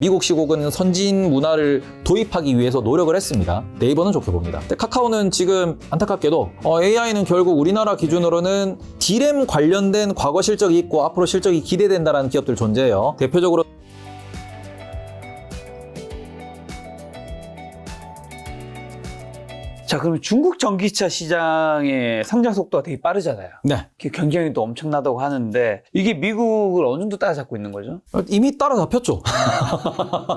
미국식 혹은 선진 문화를 도입하기 위해서 노력을 했습니다. 네이버는 좋게 봅니다. 근데 카카오는 지금 안타깝게도 AI는 결국 우리나라 기준으로는 D램 관련된 과거 실적이 있고 앞으로 실적이 기대된다는 기업들 존재해요. 대표적으로 자, 그러면 중국 전기차 시장의 성장 속도가 되게 빠르잖아요. 네. 경쟁이 또 엄청나다고 하는데 이게 미국을 어느 정도 따라잡고 있는 거죠? 이미 따라잡혔죠.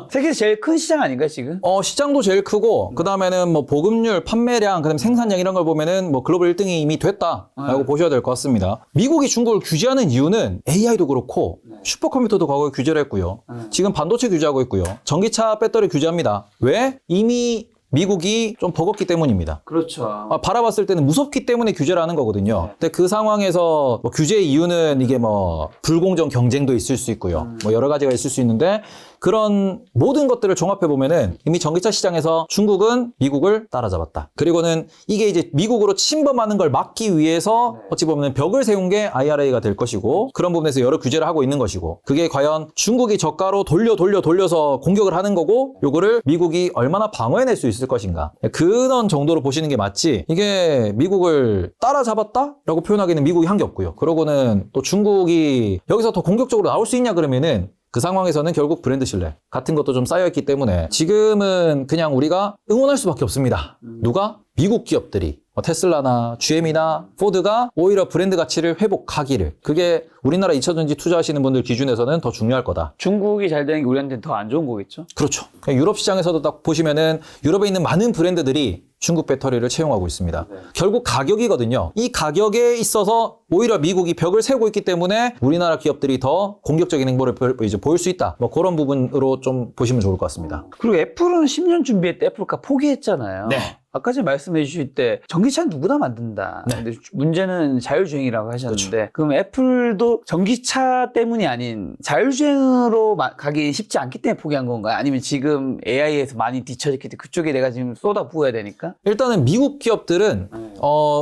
세계에서 제일 큰 시장 아닌가요, 지금? 시장도 제일 크고 그 다음에는 뭐 보급률, 판매량, 그다음에 생산량 이런 걸 보면은 뭐 글로벌 1등이 이미 됐다라고 보셔야 될 것 같습니다. 미국이 중국을 규제하는 이유는 AI도 그렇고 슈퍼컴퓨터도 과거에 규제를 했고요. 지금 반도체 규제하고 있고요. 전기차 배터리 규제합니다. 왜? 이미 미국이 좀 버겁기 때문입니다. 그렇죠. 바라봤을 때는 무섭기 때문에 규제를 하는 거거든요. 근데 그 상황에서 뭐 규제의 이유는 이게 뭐 불공정 경쟁도 있을 수 있고요. 뭐 여러 가지가 있을 수 있는데 그런 모든 것들을 종합해 보면은 이미 전기차 시장에서 중국은 미국을 따라잡았다. 그리고는 이게 이제 미국으로 침범하는 걸 막기 위해서 어찌 보면 벽을 세운 게 IRA가 될 것이고 그런 부분에서 여러 규제를 하고 있는 것이고 그게 과연 중국이 저가로 돌려서 공격을 하는 거고 요거를 미국이 얼마나 방어해낼 수 있을 것인가. 그런 정도로 보시는 게 맞지 이게 미국을 따라잡았다라고 표현하기는 미국이 한 게 없고요. 그러고는 또 중국이 여기서 더 공격적으로 나올 수 있냐 그러면은 그 상황에서는 결국 브랜드 신뢰 같은 것도 좀 쌓여있기 때문에 지금은 그냥 우리가 응원할 수밖에 없습니다. 누가? 미국 기업들이 테슬라나 GM이나 포드가 오히려 브랜드 가치를 회복하기를 그게 우리나라 2차전지 투자하시는 분들 기준에서는 더 중요할 거다. 중국이 잘 되는 게 우리한테는 더 안 좋은 거겠죠? 그렇죠. 유럽 시장에서도 딱 보시면은 유럽에 있는 많은 브랜드들이 중국 배터리를 채용하고 있습니다. 결국 가격이거든요. 이 가격에 있어서 오히려 미국이 벽을 세우고 있기 때문에 우리나라 기업들이 더 공격적인 행보를 이제 보일 수 있다. 뭐 그런 부분으로 좀 보시면 좋을 것 같습니다. 그리고 애플은 10년 준비했대 애플카 포기했잖아요. 네. 아까 전에 말씀해 주실 때 전기차는 누구나 만든다. 네. 근데 문제는 자율주행이라고 하셨는데 그럼 애플도 전기차 때문이 아닌 자율주행으로 가기 쉽지 않기 때문에 포기한 건가요? 아니면 지금 AI에서 많이 뒤처졌기 때문에 그쪽에 내가 지금 쏟아 부어야 되니까? 일단은 미국 기업들은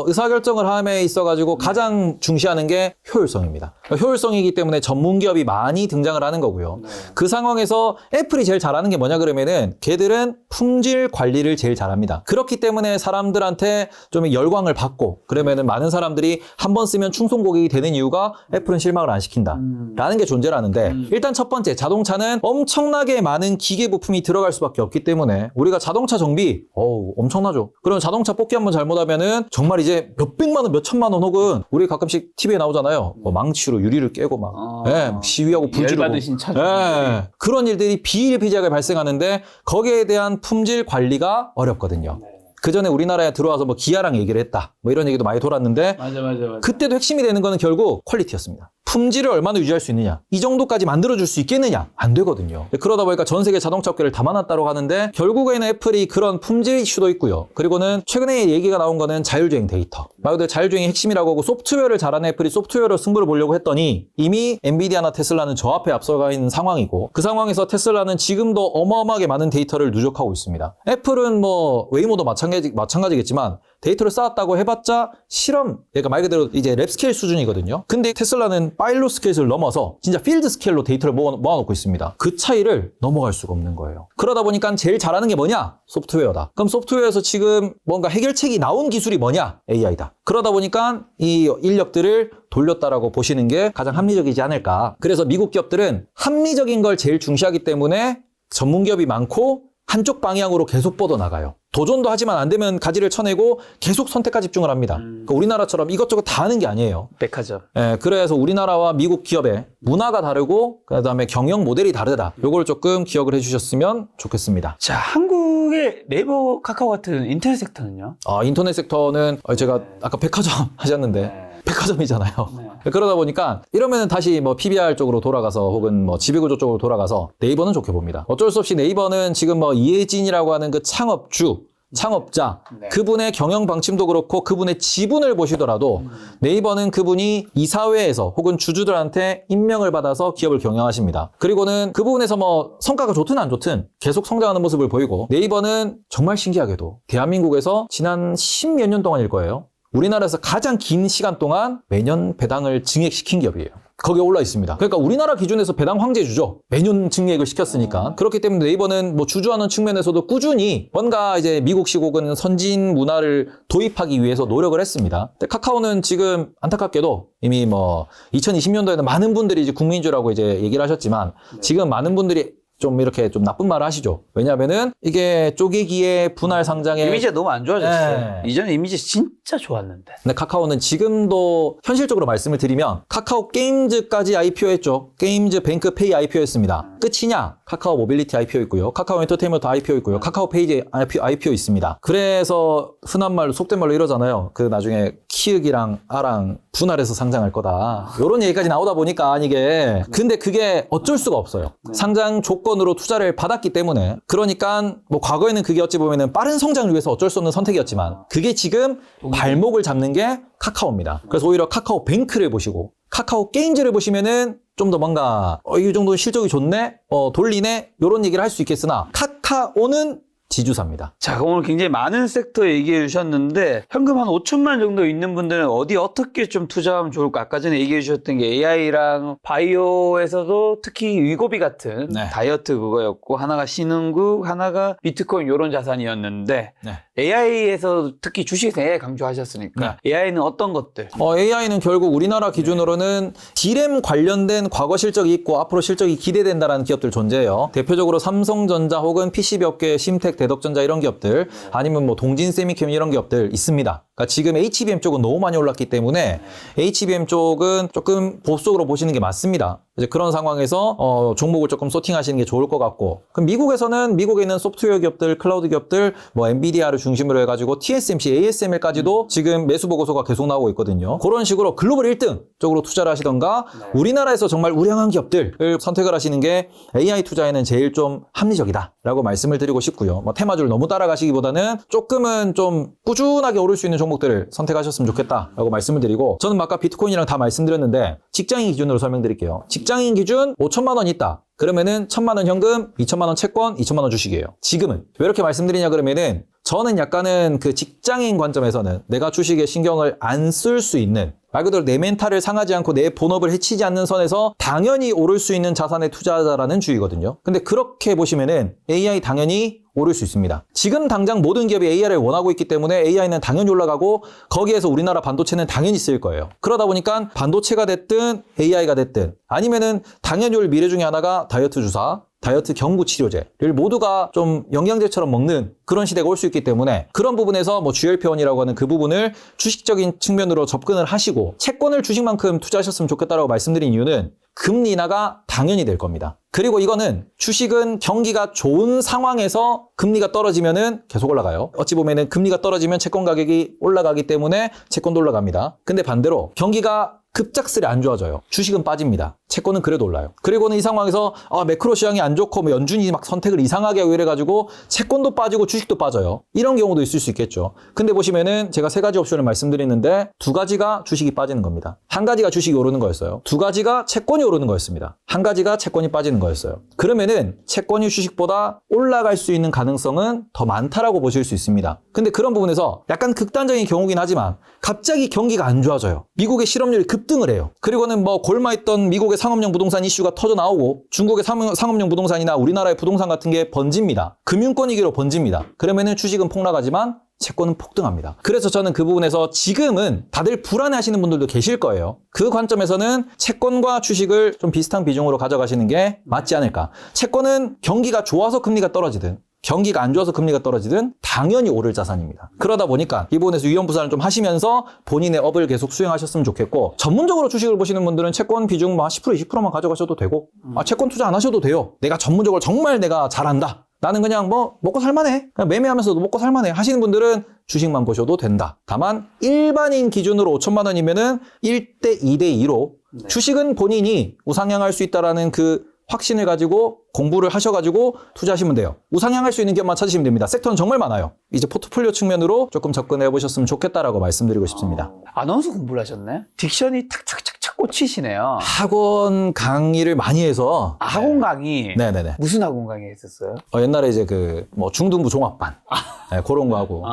의사결정을 함에 있어가지고 가장 중시하는 게 효율성입니다. 효율성이기 때문에 전문 기업이 많이 등장을 하는 거고요. 그 상황에서 애플이 제일 잘하는 게 뭐냐 그러면은 걔들은 품질 관리를 제일 잘합니다. 그렇기 때문에 사람들한테 좀 열광을 받고 그러면은 많은 사람들이 한 번 쓰면 충성 고객이 되는 이유가 애플은 실망을 안 시킨다라는 게 존재라는데 일단 첫 번째 자동차는 엄청나게 많은 기계 부품이 들어갈 수밖에 없기 때문에 우리가 자동차 정비 엄청나죠. 그럼 자동차 뽑기 한번 잘못하면은 정말 이제 몇백만 원, 몇천만 원 혹은 우리 가끔씩 TV에 나오잖아요. 뭐 망치로 유리를 깨고 막 시위하고 불 지르고 열받으신 차. 그런 일들이 비일비재하게 발생하는데 거기에 대한 품질 관리가 어렵거든요. 그 전에 우리나라에 들어와서 뭐 기아랑 얘기를 했다. 뭐 이런 얘기도 많이 돌았는데 맞아. 그때도 핵심이 되는 거는 결국 퀄리티였습니다. 품질을 얼마나 유지할 수 있느냐. 이 정도까지 만들어줄 수 있겠느냐. 안 되거든요. 그러다 보니까 전 세계 자동차 업계를 담아놨다고 하는데 결국에는 애플이 그런 품질 이슈도 있고요. 그리고는 최근에 얘기가 나온 거는 자율주행 데이터. 말 그대로 자율주행이 핵심이라고 하고 소프트웨어를 잘하는 애플이 소프트웨어로 승부를 보려고 했더니 이미 엔비디아나 테슬라는 저 앞에 앞서가 있는 상황이고 그 상황에서 테슬라는 지금도 어마어마하게 많은 데이터를 누적하고 있습니다. 애플은 뭐 웨이모도 마찬가지겠지만 데이터를 쌓았다고 해봤자 실험, 그러니까 말 그대로 이제 랩 스케일 수준이거든요. 근데 테슬라는 파일럿 스케일을 넘어서 진짜 필드 스케일로 데이터를 모아놓고 있습니다. 그 차이를 넘어갈 수가 없는 거예요. 그러다 보니까 제일 잘하는 게 뭐냐? 소프트웨어다. 그럼 소프트웨어에서 지금 뭔가 해결책이 나온 기술이 뭐냐? AI다. 그러다 보니까 이 인력들을 돌렸다라고 보시는 게 가장 합리적이지 않을까. 그래서 미국 기업들은 합리적인 걸 제일 중시하기 때문에 전문 기업이 많고 한쪽 방향으로 계속 뻗어나가요. 도전도 하지만 안 되면 가지를 쳐내고 계속 선택과 집중을 합니다. 그러니까 우리나라처럼 이것저것 다 하는 게 아니에요. 백화점. 그래서 우리나라와 미국 기업의 문화가 다르고 그다음에 경영 모델이 다르다. 요걸 조금 기억을 해주셨으면 좋겠습니다. 자, 한국의 네이버, 카카오 같은 인터넷 섹터는요? 인터넷 섹터는 제가 아까 백화점 하셨는데 백화점이잖아요. 그러다 보니까 이러면은 다시 뭐 PBR 쪽으로 돌아가서 혹은 뭐 지배구조 쪽으로 돌아가서 네이버는 좋게 봅니다. 어쩔 수 없이 네이버는 지금 뭐 이혜진이라고 하는 그 창업자, 그분의 경영 방침도 그렇고 그분의 지분을 보시더라도 네이버는 그분이 이사회에서 혹은 주주들한테 임명을 받아서 기업을 경영하십니다. 그리고는 그 부분에서 뭐 성과가 좋든 안 좋든 계속 성장하는 모습을 보이고 네이버는 정말 신기하게도 대한민국에서 지난 10몇 년 동안일 거예요. 우리나라에서 가장 긴 시간 동안 매년 배당을 증액시킨 기업이에요. 거기에 올라 있습니다. 그러니까 우리나라 기준에서 배당 황제주죠. 매년 증액을 시켰으니까. 그렇기 때문에 네이버는 뭐 주주하는 측면에서도 꾸준히 뭔가 이제 미국식 혹은 선진 문화를 도입하기 위해서 노력을 했습니다. 근데 카카오는 지금 안타깝게도 이미 뭐 2020년도에는 많은 분들이 이제 국민주라고 이제 얘기를 하셨지만 지금 많은 분들이 좀 이렇게 좀 나쁜 말을 하시죠. 왜냐하면은 이게 쪼개기에 분할 상장에 이미지가 너무 안 좋아졌어요. 네. 이전에 이미지 진짜 좋았는데. 근데 카카오는 지금도 현실적으로 말씀을 드리면 카카오 게임즈까지 IPO했죠. 게임즈 뱅크 페이 IPO했습니다. 끝이냐? 카카오 모빌리티 IPO 있고요. 카카오 엔터테인먼트 IPO 있고요. 카카오 페이지 IPO 있습니다. 그래서 흔한 말로 속된 말로 이러잖아요. 그 나중에 키읔이랑 아랑 분할해서 상장할 거다. 이런 얘기까지 나오다 보니까 이게 근데 그게 어쩔 수가 없어요. 상장 조건으로 투자를 받았기 때문에 그러니까 뭐 과거에는 그게 어찌 보면은 빠른 성장을 위해서 어쩔 수 없는 선택이었지만 그게 지금 발목을 잡는 게 카카오입니다. 그래서 오히려 카카오 뱅크를 보시고 카카오 게임즈를 보시면은 좀 더 뭔가 이 정도 실적이 좋네, 돌리네 이런 얘기를 할 수 있겠으나 카카오는 지주사입니다. 자, 오늘 굉장히 많은 섹터 얘기해 주셨는데 현금 한 5천만 정도 있는 분들은 어디 어떻게 좀 투자하면 좋을까? 아까 전에 얘기해 주셨던 게 AI랑 바이오에서도 특히 위고비 같은 네. 다이어트 그거였고 하나가 신흥국, 하나가 비트코인 이런 자산이었는데 네. AI에서 특히 주식에서 AI 강조하셨으니까 AI는 어떤 것들? AI는 결국 우리나라 기준으로는 디램 관련된 과거 실적이 있고 앞으로 실적이 기대된다라는 기업들 존재해요. 대표적으로 삼성전자 혹은 PCB업계, 심텍, 대덕전자 이런 기업들 아니면 뭐 동진세미캠 이런 기업들 있습니다. 그러니까 지금 HBM 쪽은 너무 많이 올랐기 때문에 HBM 쪽은 조금 보수적으로 보시는 게 맞습니다. 이제 그런 상황에서 종목을 조금 소팅하시는 게 좋을 것 같고 그럼 미국에 있는 소프트웨어 기업들, 클라우드 기업들 뭐 엔비디아를 중심으로 해가지고 TSMC, ASML까지도 지금 매수 보고서가 계속 나오고 있거든요. 그런 식으로 글로벌 1등 쪽으로 투자를 하시던가 우리나라에서 정말 우량한 기업들을 선택을 하시는 게 AI 투자에는 제일 좀 합리적이다라고 말씀을 드리고 싶고요. 뭐 테마주를 너무 따라가시기보다는 조금은 좀 꾸준하게 오를 수 있는 종목들을 선택하셨으면 좋겠다라고 말씀을 드리고 저는 아까 비트코인이랑 다 말씀드렸는데 직장인 기준으로 설명드릴게요. 직장인 기준 5천만 원 있다. 그러면은 1,000만 원 현금, 2천만 원 채권, 2천만 원 주식이에요. 지금은 왜 이렇게 말씀드리냐 그러면은 저는 약간은 그 직장인 관점에서는 내가 주식에 신경을 안 쓸 수 있는 말 그대로 내 멘탈을 상하지 않고 내 본업을 해치지 않는 선에서 당연히 오를 수 있는 자산에 투자하자라는 주의거든요. 근데 그렇게 보시면은 AI 당연히 오를 수 있습니다. 지금 당장 모든 기업이 AI를 원하고 있기 때문에 AI는 당연히 올라가고 거기에서 우리나라 반도체는 당연히 쓰일 거예요. 그러다 보니까 반도체가 됐든 AI가 됐든 아니면은 당연히 올 미래 중에 하나가 다이어트 주사, 다이어트 경구 치료제를 모두가 좀 영양제처럼 먹는 그런 시대가 올 수 있기 때문에 그런 부분에서 뭐 GLP-1이라고 하는 그 부분을 주식적인 측면으로 접근을 하시고 채권을 주식만큼 투자하셨으면 좋겠다라고 말씀드린 이유는 금리 인하가 당연히 될 겁니다. 그리고 이거는 주식은 경기가 좋은 상황에서 금리가 떨어지면은 계속 올라가요. 어찌 보면은 금리가 떨어지면 채권 가격이 올라가기 때문에 채권도 올라갑니다. 근데 반대로 경기가 급작스레 안 좋아져요. 주식은 빠집니다. 채권은 그래도 올라요. 그리고는 이 상황에서 매크로 시장이 안 좋고 뭐 연준이 막 선택을 이상하게 하고 이래가지고 채권도 빠지고 주식도 빠져요. 이런 경우도 있을 수 있겠죠. 근데 보시면은 제가 세 가지 옵션을 말씀드리는데 두 가지가 주식이 빠지는 겁니다. 한 가지가 주식이 오르는 거였어요. 두 가지가 채권이 오르는 거였습니다. 한 가지가 채권이 빠지는 거였어요. 그러면은 채권이 주식보다 올라갈 수 있는 가능성은 더 많다라고 보실 수 있습니다. 근데 그런 부분에서 약간 극단적인 경우긴 하지만 갑자기 경기가 안 좋아져요. 미국의 실업률이 급등을 해요. 그리고는 뭐 골마있던 미국의 상업용 부동산 이슈가 터져 나오고 중국의 상업용 부동산이나 우리나라의 부동산 같은 게 번집니다. 금융권 위기로 번집니다. 그러면은 주식은 폭락하지만 채권은 폭등합니다. 그래서 저는 그 부분에서 지금은 다들 불안해하시는 분들도 계실 거예요. 그 관점에서는 채권과 주식을 좀 비슷한 비중으로 가져가시는 게 맞지 않을까. 채권은 경기가 좋아서 금리가 떨어지든 경기가 안 좋아서 금리가 떨어지든 당연히 오를 자산입니다. 그러다 보니까 이 부분에서 위험부산을 좀 하시면서 본인의 업을 계속 수행하셨으면 좋겠고 전문적으로 주식을 보시는 분들은 채권 비중 10% 20%만 가져가셔도 되고 채권 투자 안 하셔도 돼요. 내가 전문적으로 정말 내가 잘한다. 나는 그냥 뭐 먹고 살만해. 그냥 매매하면서도 먹고 살만해 하시는 분들은 주식만 보셔도 된다. 다만 일반인 기준으로 5천만 원이면은 1대 2대 2로 주식은 본인이 우상향할 수 있다라는 그 확신을 가지고 공부를 하셔가지고 투자하시면 돼요. 우상향할 수 있는 기업만 찾으시면 됩니다. 섹터는 정말 많아요. 이제 포트폴리오 측면으로 조금 접근해 보셨으면 좋겠다라고 말씀드리고 싶습니다. 아나운서 공부를 하셨네? 딕션이 탁탁탁탁 꽂히시네요. 학원 강의를 많이 해서 학원 강의? 네네네. 무슨 학원 강의 했었어요? 옛날에 이제 뭐 중등부 종합반 그런 거 하고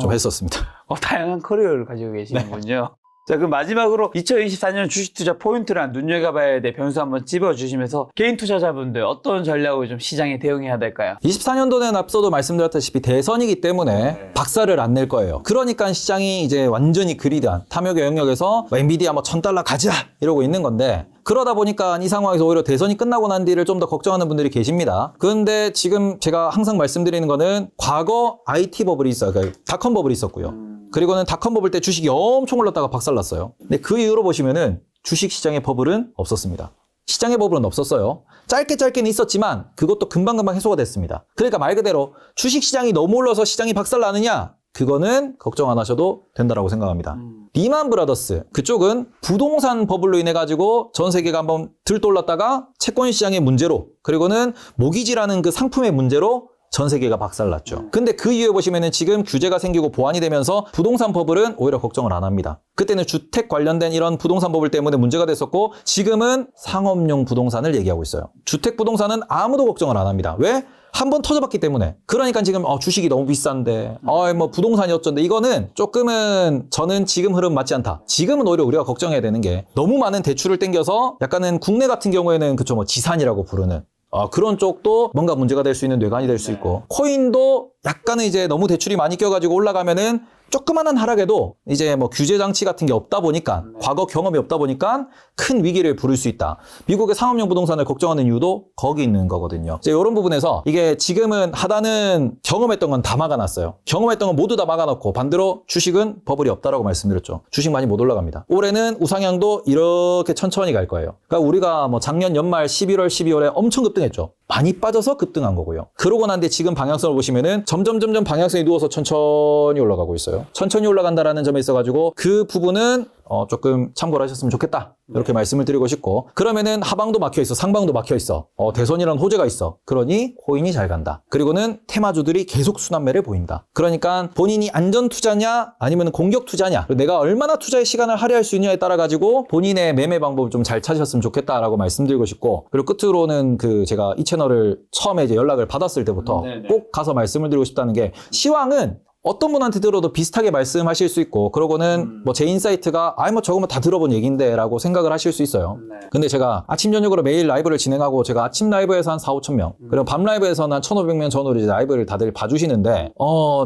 좀 했었습니다. 다양한 커리어를 가지고 계시는군요. 자, 그럼 마지막으로 2024년 주식 투자 포인트랑 눈여겨봐야 될 변수 한번 찝어주시면서 개인 투자자분들 어떤 전략으로 좀 시장에 대응해야 될까요? 24년도는 앞서도 말씀드렸다시피 대선이기 때문에 박살을 안 낼 거예요. 그러니까 시장이 이제 완전히 그리드한 탐욕의 영역에서 뭐 엔비디아 뭐 $1,000 가자 이러고 있는 건데, 그러다 보니까 이 상황에서 오히려 대선이 끝나고 난 뒤를 좀 더 걱정하는 분들이 계십니다. 그런데 지금 제가 항상 말씀드리는 거는 과거 IT 버블이 있어요. 그러니까 닷컴 버블이 있었고요. 그리고는 닷컴 버블 때 주식이 엄청 올랐다가 박살났어요. 근데 그 이후로 보시면은 주식 시장의 버블은 없었습니다. 시장의 버블은 없었어요. 짧게는 있었지만 그것도 금방금방 해소가 됐습니다. 그러니까 말 그대로 주식 시장이 너무 올라서 시장이 박살나느냐? 그거는 걱정 안 하셔도 된다라고 생각합니다. 리만 브라더스 그쪽은 부동산 버블로 인해 가지고 전 세계가 한번 들떠올랐다가 채권 시장의 문제로, 그리고는 모기지라는 그 상품의 문제로 전 세계가 박살났죠. 근데 그 이후에 보시면은 지금 규제가 생기고 보완이 되면서 부동산 버블은 오히려 걱정을 안 합니다. 그때는 주택 관련된 이런 부동산 버블 때문에 문제가 됐었고, 지금은 상업용 부동산을 얘기하고 있어요. 주택 부동산은 아무도 걱정을 안 합니다. 왜? 한 번 터져봤기 때문에. 그러니까 지금 주식이 너무 비싼데 뭐 부동산이 어쩐데, 이거는 조금은 저는 지금 흐름 맞지 않다. 지금은 오히려 우리가 걱정해야 되는 게 너무 많은 대출을 땡겨서 약간은 국내 같은 경우에는 그쵸 뭐 지산이라고 부르는 그런 쪽도 뭔가 문제가 될 수 있는 뇌관이 될 수 있고, 코인도 약간은 이제 너무 대출이 많이 껴가지고 올라가면은 조그만한 하락에도 이제 뭐 규제 장치 같은 게 없다 보니까, 과거 경험이 없다 보니까 큰 위기를 부를 수 있다. 미국의 상업용 부동산을 걱정하는 이유도 거기 있는 거거든요. 이제 이런 부분에서 이게 지금은 하단은 경험했던 건 다 막아놨어요. 경험했던 건 모두 다 막아놓고 반대로 주식은 버블이 없다라고 말씀드렸죠. 주식 많이 못 올라갑니다. 올해는 우상향도 이렇게 천천히 갈 거예요. 그러니까 우리가 뭐 작년 연말 11월, 12월에 엄청 급등했죠. 많이 빠져서 급등한 거고요. 그러고 난 뒤에 지금 방향성을 보시면은 점점 방향성이 누워서 천천히 올라가고 있어요. 천천히 올라간다라는 점에 있어가지고 그 부분은 조금 참고를 하셨으면 좋겠다. 이렇게 말씀을 드리고 싶고, 그러면은 하방도 막혀있어, 상방도 막혀있어. 대선이라는 호재가 있어. 그러니 코인이 잘 간다. 그리고는 테마주들이 계속 순환매를 보인다. 그러니까 본인이 안전 투자냐 아니면 공격 투자냐, 내가 얼마나 투자의 시간을 할애할 수 있냐에 따라 가지고 본인의 매매 방법을 좀 잘 찾으셨으면 좋겠다라고 말씀드리고 싶고, 그리고 끝으로는 제가 이 채널을 처음에 이제 연락을 받았을 때부터 꼭 가서 말씀을 드리고 싶다는 게, 시황은 어떤 분한테 들어도 비슷하게 말씀하실 수 있고, 그러고는 뭐 제 인사이트가 뭐 저거면 다 들어본 얘기인데 라고 생각을 하실 수 있어요. 근데 제가 아침 저녁으로 매일 라이브를 진행하고, 제가 아침 라이브에서 한 4, 5천 명, 그리고 밤 라이브에서는 한 1,500명 전후로 이제 라이브를 다들 봐주시는데,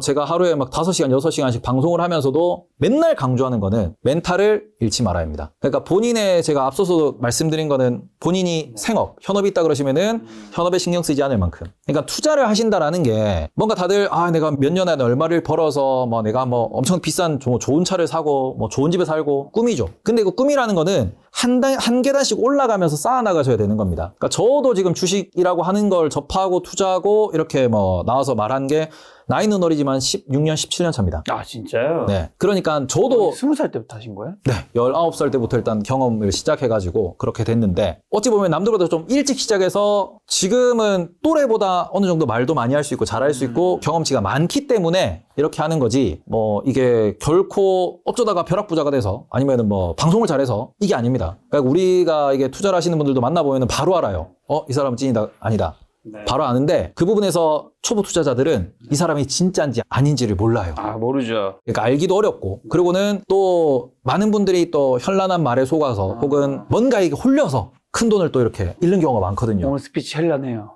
제가 하루에 막 5시간, 6시간씩 방송을 하면서도 맨날 강조하는 거는 멘탈을 잃지 말아야 합니다. 그러니까 본인의, 제가 앞서서 말씀드린 거는 본인이 생업, 현업이 있다 그러시면은 현업에 신경 쓰지 않을 만큼. 그러니까 투자를 하신다라는 게 뭔가 다들 내가 몇 년 안에 얼마를 벌어서 뭐 내가 뭐 엄청 비싼 좋은 차를 사고 뭐 좋은 집에 살고, 꿈이죠. 근데 그 꿈이라는 거는 한 계단씩 올라가면서 쌓아나가셔야 되는 겁니다. 그러니까 저도 지금 주식이라고 하는 걸 접하고 투자하고 이렇게 뭐 나와서 말한 게 나이는 어리지만 16년, 17년 차입니다. 아, 진짜요? 네. 그러니까 저도 20살 때부터 하신 거예요? 네. 19살 때부터 일단 경험을 시작해가지고 그렇게 됐는데, 어찌 보면 남들보다 좀 일찍 시작해서 지금은 또래보다 어느 정도 말도 많이 할 수 있고 잘할 수 있고 경험치가 많기 때문에 이렇게 하는 거지, 뭐 이게 결코 어쩌다가 벼락부자가 돼서 아니면은 뭐 방송을 잘해서 이게 아닙니다. 그러니까 우리가 이게 투자를 하시는 분들도 만나보면 바로 알아요. 이 사람은 찐이다, 아니다. 네. 바로 아는데, 그 부분에서 초보 투자자들은 이 사람이 진짜인지 아닌지를 몰라요. 모르죠. 그러니까 알기도 어렵고, 그리고는 또 많은 분들이 또 현란한 말에 속아서 혹은 뭔가 이게 홀려서 큰 돈을 또 이렇게 잃는 경우가 많거든요. 오늘 스피치 현란해요.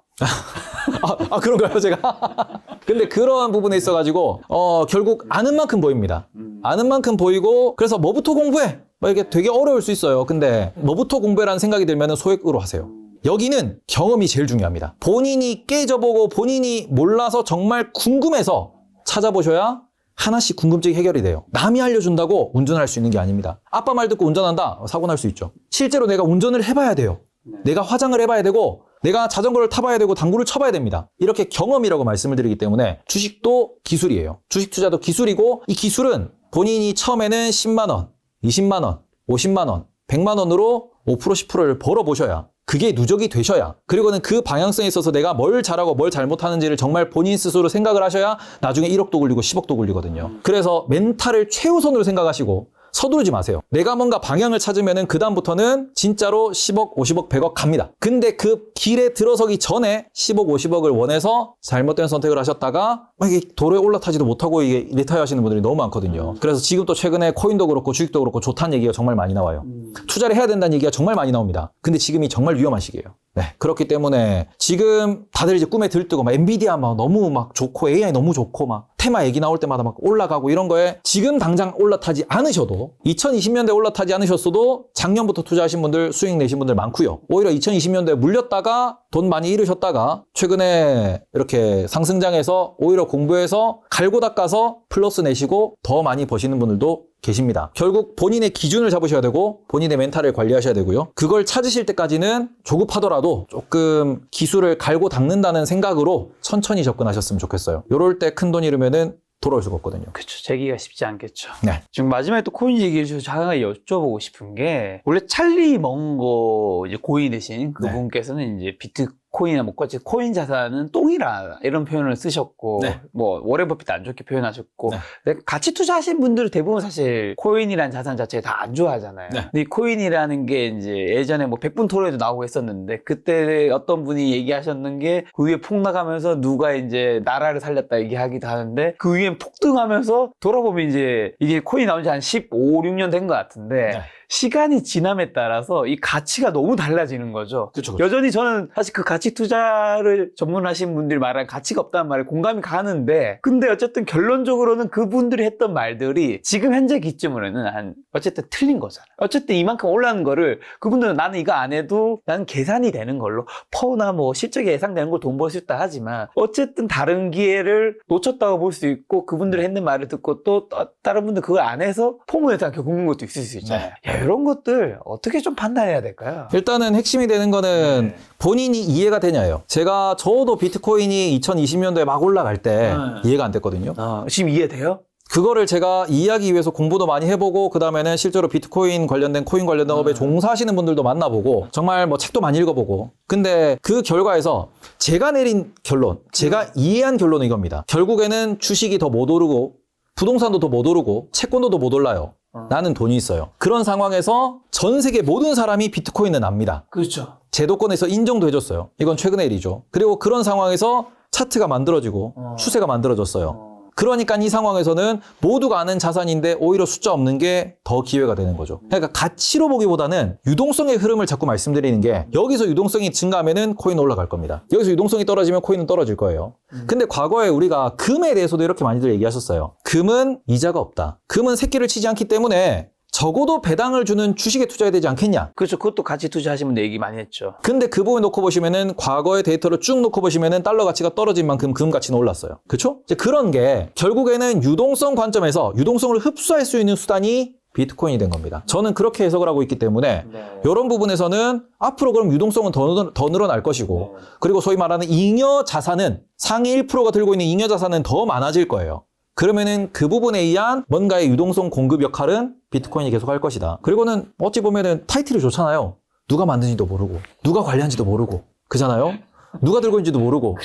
그런가요, 제가? 근데 그런 부분에 있어가지고, 결국 아는 만큼 보입니다. 아는 만큼 보이고, 그래서 뭐부터 공부해? 이게 되게 어려울 수 있어요. 근데 뭐부터 공부해라는 생각이 들면 소액으로 하세요. 여기는 경험이 제일 중요합니다. 본인이 깨져보고 본인이 몰라서 정말 궁금해서 찾아보셔야 하나씩 궁금증이 해결이 돼요. 남이 알려준다고 운전할 수 있는 게 아닙니다. 아빠 말 듣고 운전한다? 사고 날 수 있죠. 실제로 내가 운전을 해봐야 돼요. 내가 화장을 해봐야 되고, 내가 자전거를 타봐야 되고, 당구를 쳐봐야 됩니다. 이렇게 경험이라고 말씀을 드리기 때문에 주식도 기술이에요. 주식 투자도 기술이고, 이 기술은 본인이 처음에는 10만 원, 20만 원, 50만 원, 100만 원으로 5%, 10%를 벌어보셔야, 그게 누적이 되셔야, 그리고는 그 방향성에 있어서 내가 뭘 잘하고 뭘 잘못하는지를 정말 본인 스스로 생각을 하셔야 나중에 1억도 굴리고 10억도 굴리거든요. 그래서 멘탈을 최우선으로 생각하시고 서두르지 마세요. 내가 뭔가 방향을 찾으면은 그다음부터는 진짜로 10억, 50억, 100억 갑니다. 근데 그 길에 들어서기 전에 10억, 50억을 원해서 잘못된 선택을 하셨다가 막 이게 도로에 올라타지도 못하고 이게 리타이어 하시는 분들이 너무 많거든요. 그래서 지금 또 최근에 코인도 그렇고 주식도 그렇고 좋다는 얘기가 정말 많이 나와요. 투자를 해야 된다는 얘기가 정말 많이 나옵니다. 근데 지금이 정말 위험한 시기예요. 네. 그렇기 때문에 지금 다들 이제 꿈에 들뜨고 막 엔비디아 막 너무 막 좋고 AI 너무 좋고 막 테마 얘기 나올 때마다 막 올라가고 이런 거에 지금 당장 올라타지 않으셔도 2020년대 올라타지 않으셨어도 작년부터 투자하신 분들 수익 내신 분들 많고요. 오히려 2020년대에 물렸다가 돈 많이 잃으셨다가 최근에 이렇게 상승장에서 오히려 공부해서 갈고 닦아서 플러스 내시고 더 많이 버시는 분들도 계십니다. 결국 본인의 기준을 잡으셔야 되고 본인의 멘탈을 관리하셔야 되고요. 그걸 찾으실 때까지는 조급하더라도 조금 기술을 갈고 닦는다는 생각으로 천천히 접근하셨으면 좋겠어요. 요럴 때 큰 돈 잃으면은 돌아올 수가 없거든요. 그렇죠. 재기가 쉽지 않겠죠. 네. 지금 마지막에 또 코인 얘기를 주셔서 하나 여쭤보고 싶은 게 원래 찰리 멍거 이제 고인이신 그분께서는 이제 비트코인이나 뭐 코인 자산은 똥이라 이런 표현을 쓰셨고 네. 뭐 워렌 버핏도 안 좋게 표현하셨고 네. 근데 같이 투자하신 분들은 대부분 사실 코인이라는 자산 자체를 다 안 좋아하잖아요. 네. 근데 이 코인이라는 게 이제 예전에 뭐 100분 토론에도 나오고 했었는데 그때 어떤 분이 얘기하셨는 게 그 위에 폭락하면서 누가 이제 나라를 살렸다 얘기하기도 하는데 그 위에 폭등하면서 돌아보면 이제 이게 코인 나온 지 한 15, 16년 된 것 같은데 네. 시간이 지남에 따라서 이 가치가 너무 달라지는 거죠. 그쵸. 여전히 저는 사실 그 가치 투자를 전문하신 분들이 말하는 가치가 없다는 말에 공감이 가는데 근데 어쨌든 결론적으로는 그분들이 했던 말들이 지금 현재 기점으로는 어쨌든 틀린 거잖아요. 어쨌든 이만큼 올라는 거를 그분들은 나는 이거 안 해도 나는 계산이 되는 걸로 퍼나 뭐 실적이 예상되는 걸 돈 벌 수 있다 하지만 어쨌든 다른 기회를 놓쳤다고 볼 수 있고 그분들이 했는 말을 듣고 또 다른 분들 그걸 안 해서 포모에서 않게 굶는 것도 있을 수 있잖아요. 야, 이런 것들 어떻게 좀 판단해야 될까요? 일단은 핵심이 되는 거는 본인이 이해가 되냐예요. 저도 비트코인이 2020년도에 막 올라갈 때 이해가 안 됐거든요. 지금 이해돼요? 그거를 제가 이해하기 위해서 공부도 많이 해보고 그 다음에는 실제로 비트코인 관련된 코인 관련된 업에 종사하시는 분들도 만나보고 정말 뭐 책도 많이 읽어보고 근데 그 결과에서 제가 내린 결론, 제가 이해한 결론은 이겁니다. 결국에는 주식이 더 못 오르고 부동산도 더 못 오르고 채권도 더 못 올라요. 나는 돈이 있어요. 그런 상황에서 전 세계 모든 사람이 비트코인은 압니다. 그렇죠. 제도권에서 인정도 해줬어요. 이건 최근의 일이죠. 그리고 그런 상황에서 차트가 만들어지고 추세가 만들어졌어요. 그러니까 이 상황에서는 모두가 아는 자산인데 오히려 숫자 없는 게 더 기회가 되는 거죠. 그러니까 가치로 보기보다는 유동성의 흐름을 자꾸 말씀드리는 게 여기서 유동성이 증가하면은 코인 올라갈 겁니다. 여기서 유동성이 떨어지면 코인은 떨어질 거예요. 근데 과거에 우리가 금에 대해서도 이렇게 많이들 얘기하셨어요. 금은 이자가 없다. 금은 새끼를 치지 않기 때문에 적어도 배당을 주는 주식에 투자해야 되지 않겠냐. 그렇죠. 그것도 같이 투자하시는 분들 얘기 많이 했죠. 근데 그 부분 놓고 보시면은 과거의 데이터를 쭉 놓고 보시면은 달러 가치가 떨어진 만큼 금 가치는 올랐어요. 그렇죠? 이제 그런 게 결국에는 유동성 관점에서 유동성을 흡수할 수 있는 수단이 비트코인이 된 겁니다. 저는 그렇게 해석을 하고 있기 때문에 이런 부분에서는 앞으로 그럼 유동성은 더 늘어날 것이고 그리고 소위 말하는 잉여 자산은 상위 1%가 들고 있는 잉여 자산은 더 많아질 거예요. 그러면은 그 부분에 의한 뭔가의 유동성 공급 역할은 비트코인이 계속 할 것이다. 그리고는 어찌 보면은 타이틀이 좋잖아요. 누가 만든지도 모르고 누가 관리한지도 모르고 그잖아요. 누가 들고 있는지도 모르고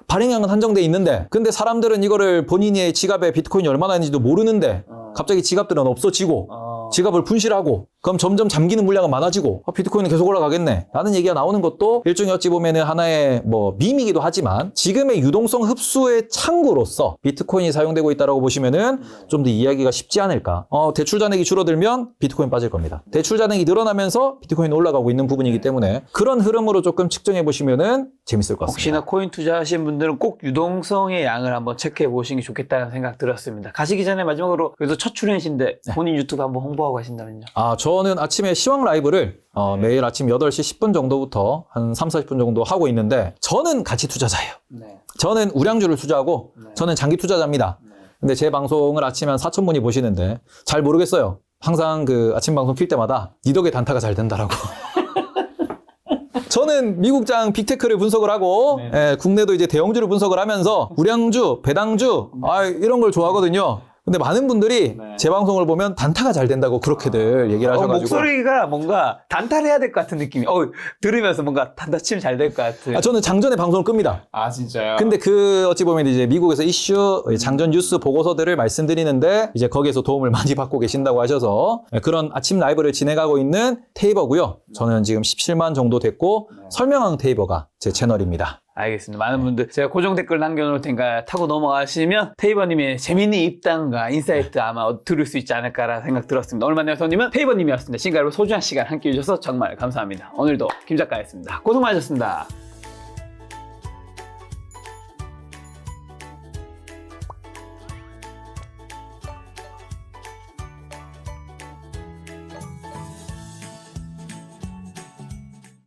발행량은 한정돼 있는데 근데 사람들은 이거를 본인의 지갑에 비트코인이 얼마나 있는지도 모르는데 갑자기 지갑들은 없어지고 지갑을 분실하고 그럼 점점 잠기는 물량은 많아지고 비트코인은 계속 올라가겠네 라는 얘기가 나오는 것도 일종의 어찌 보면은 하나의 뭐 밈이기도 하지만 지금의 유동성 흡수의 창구로서 비트코인이 사용되고 있다고 보시면은 좀 더 이해하기가 쉽지 않을까. 대출 잔액이 줄어들면 비트코인 빠질 겁니다. 대출 잔액이 늘어나면서 비트코인이 올라가고 있는 부분이기 때문에 그런 흐름으로 조금 측정해 보시면은 재밌을 것 같습니다. 혹시나 코인 투자하신 분들은 꼭 유동성의 양을 한번 체크해 보시는 게 좋겠다는 생각 들었습니다. 가시기 전에 마지막으로 그래도 첫 출연이신데 본인 유튜브 한번 홍보하고 가신다면요? 저는 아침에 시황 라이브를 매일 아침 8시 10분 정도부터 한 3, 40분 정도 하고 있는데 저는 가치 투자자예요. 저는 우량주를 투자하고 저는 장기 투자자입니다. 근데 제 방송을 아침에 한 4,000분이 보시는데 잘 모르겠어요. 항상 그 아침 방송 킬 때마다 니 덕에 단타가 잘 된다라고. 저는 미국장 빅테크를 분석을 하고 국내도 이제 대형주를 분석을 하면서 우량주, 배당주 이런 걸 좋아하거든요. 근데 많은 분들이 네. 제 방송을 보면 단타가 잘 된다고 그렇게들 얘기를 하셔가지고. 목소리가 뭔가 단타를 해야 될 것 같은 느낌이. 들으면서 뭔가 단타 치면 잘 될 것 같은. 저는 장전에 방송을 끕니다. 아, 진짜요? 근데 어찌 보면 이제 미국에서 이슈, 장전 뉴스 보고서들을 말씀드리는데 이제 거기에서 도움을 많이 받고 계신다고 하셔서 그런 아침 라이브를 진행하고 있는 테이버고요. 저는 지금 17만 정도 됐고 설명왕 테이버가 제 채널입니다. 알겠습니다. 많은 분들 제가 고정 댓글 남겨놓을 테니까 타고 넘어가시면 테이버님의 재밌는 입담과 인사이트 아마 들을 수 있지 않을까라는 생각 들었습니다. 오늘 만난 손님은 테이버님이었습니다. 지금까지 소중한 시간 함께 해주셔서 정말 감사합니다. 오늘도 김 작가였습니다. 고생 많으셨습니다.